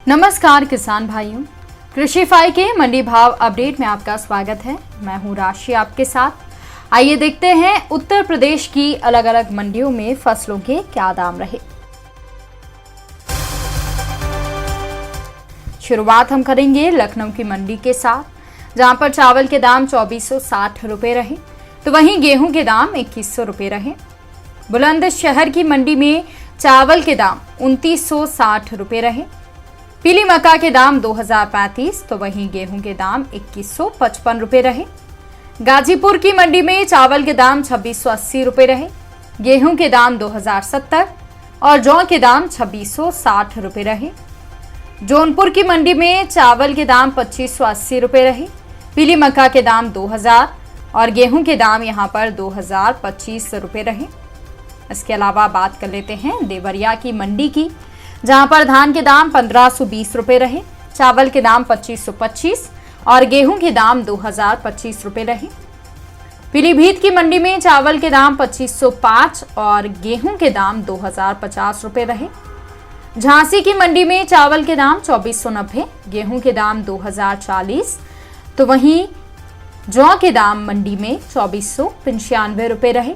नमस्कार किसान भाइयों, कृषिफाई के मंडी भाव अपडेट में आपका स्वागत है। मैं हूं राशि आपके साथ। आइए देखते हैं उत्तर प्रदेश की अलग अलग मंडियों में फसलों के क्या दाम रहे। शुरुआत हम करेंगे लखनऊ की मंडी के साथ, जहां पर चावल के दाम 2460 रुपए रहे, तो वहीं गेहूं के दाम 2100 रुपए रहे। बुलंदशहर की मंडी में चावल के दाम 2960 रुपए रहे। पीली मक्का के दाम 2035, तो वहीं गेहूं के दाम 2155 रुपए रहे। गाजीपुर की मंडी में चावल के दाम 2680 रुपए रहे, गेहूं के दाम 2070 और जौ के दाम 2660 रुपए रहे। जौनपुर की मंडी में चावल के दाम 2580 रुपए रहे, पीली मक्का के दाम 2000 और गेहूं के दाम यहां पर 2025 रुपए रहे। इसके अलावा बात कर लेते हैं देवरिया की मंडी की, जहां पर धान के दाम 1520 रुपए रहे, चावल के दाम 2525 और गेहूं के दाम 2025 रुपए रहे। पीलीभीत की मंडी में चावल के दाम 2505 और गेहूं के दाम 2050 रुपए रहे। झांसी की मंडी में चावल के दाम 2490, गेहूं के दाम 2040, तो वहीं जौ के दाम मंडी में 2495 रुपए रहे।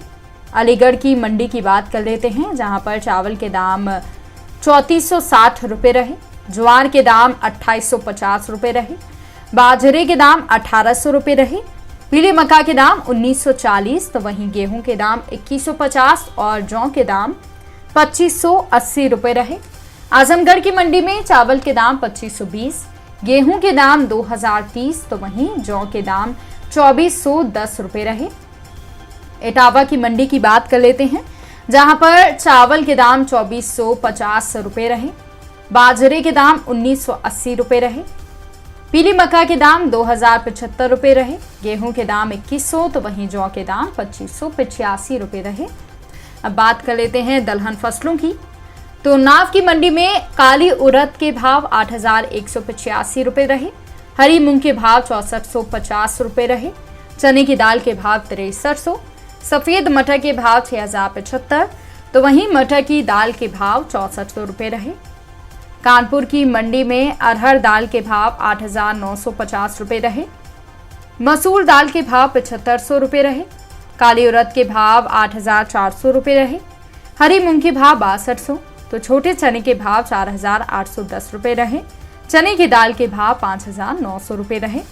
अलीगढ़ की मंडी की बात कर लेते हैं, जहां पर चावल के दाम 3460 रुपए रहे, ज्वार के दाम 2850 रुपए रहे, बाजरे के दाम 1800 रुपए रहे, पीली मक्का के दाम 1940, तो वहीं गेहूं के दाम 2150 और जौ के दाम 2580 रुपए रहे। आजमगढ़ की मंडी में चावल के दाम 2520, गेहूं के दाम 2030, तो वहीं जौ के दाम 2410 रुपए रहे। इटावा की मंडी की बात कर लेते हैं, जहां पर चावल के दाम 2450 रुपए रहे, बाजरे के दाम 1980 रुपए रहे, पीली मक्का के दाम 2075 रुपए रहे, गेहूं के दाम 2100, तो वहीं जौ के दाम 2585 रुपए रहे। अब बात कर लेते हैं दलहन फसलों की, तो नाव की मंडी में काली उड़द के भाव 8185 रुपए रहे, हरी मूंग के भाव 6450 रुपए रहे, चने की दाल के भाव 6300, सफेद मटर के भाव 6075, तो वहीं मटर की दाल के भाव 6400 रुपए रहे। कानपुर की मंडी में अरहर दाल के भाव 8950 रुपए रहे, मसूर दाल के भाव 7500 रुपए रहे, काली उड़द के भाव 8400 रुपए रहे, हरी मूंग के भाव 6200, तो छोटे चने के भाव 4810 रुपए रहे, चने की दाल के भाव 5900 रुपए रहे।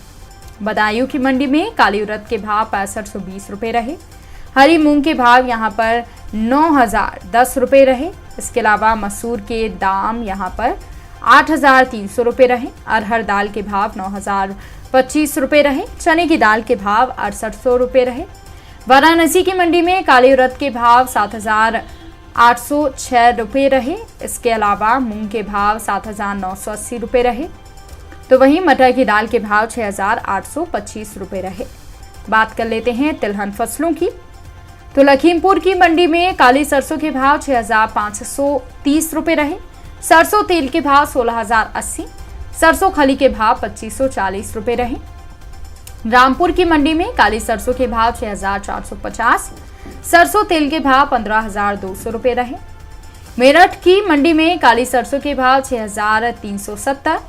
बदायूं की मंडी में काली उड़द के भाव 6520 रुपए रहे, हरी मूंग के भाव यहाँ पर 9010 रुपए रहे। इसके अलावा मसूर के दाम यहाँ पर 8300 रुपए रहे, अरहर दाल के भाव 9025 रुपए रहे, चने की दाल के भाव 6800 रुपए रहे। वाराणसी की मंडी में काली उड़द के भाव 7806 रुपए रहे। इसके अलावा मूंग के भाव 7980 रुपए रहे, तो वहीं मटर की दाल के भाव 6825 रुपए रहे। बात कर लेते हैं तिलहन फसलों की, तो लखीमपुर की मंडी में काली सरसों के भाव 6530 रुपए रहे, सरसों तेल के भाव 16080, सरसों खली के भाव 2540 रुपए रहे। रामपुर की मंडी में काली सरसों के भाव 6450, सरसों तेल के भाव 15200 रुपए रहे। मेरठ की मंडी में काली सरसों के भाव 6370,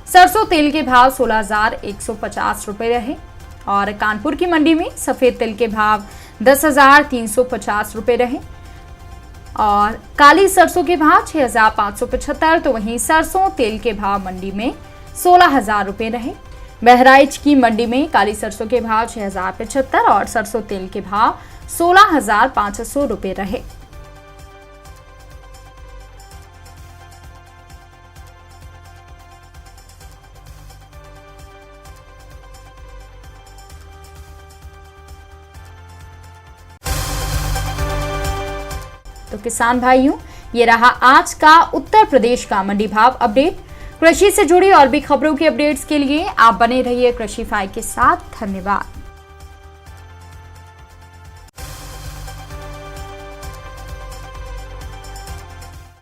सरसों तेल के भाव 16150 रुपए रहे। और कानपुर की मंडी में सफेद तिल के भाव 10350 रुपए रहे और काली सरसों के भाव 6575, तो वहीं सरसों तेल के भाव मंडी में 16000 रुपए रहे। बहराइच की मंडी में काली सरसों के भाव 6075 और सरसों तेल के भाव 16500 रुपए रहे। तो किसान भाइयों, ये रहा आज का उत्तर प्रदेश का मंडी भाव अपडेट। कृषि से जुड़ी और भी खबरों की अपडेट्स के लिए आप बने रहिए कृषिफाई के साथ। धन्यवाद।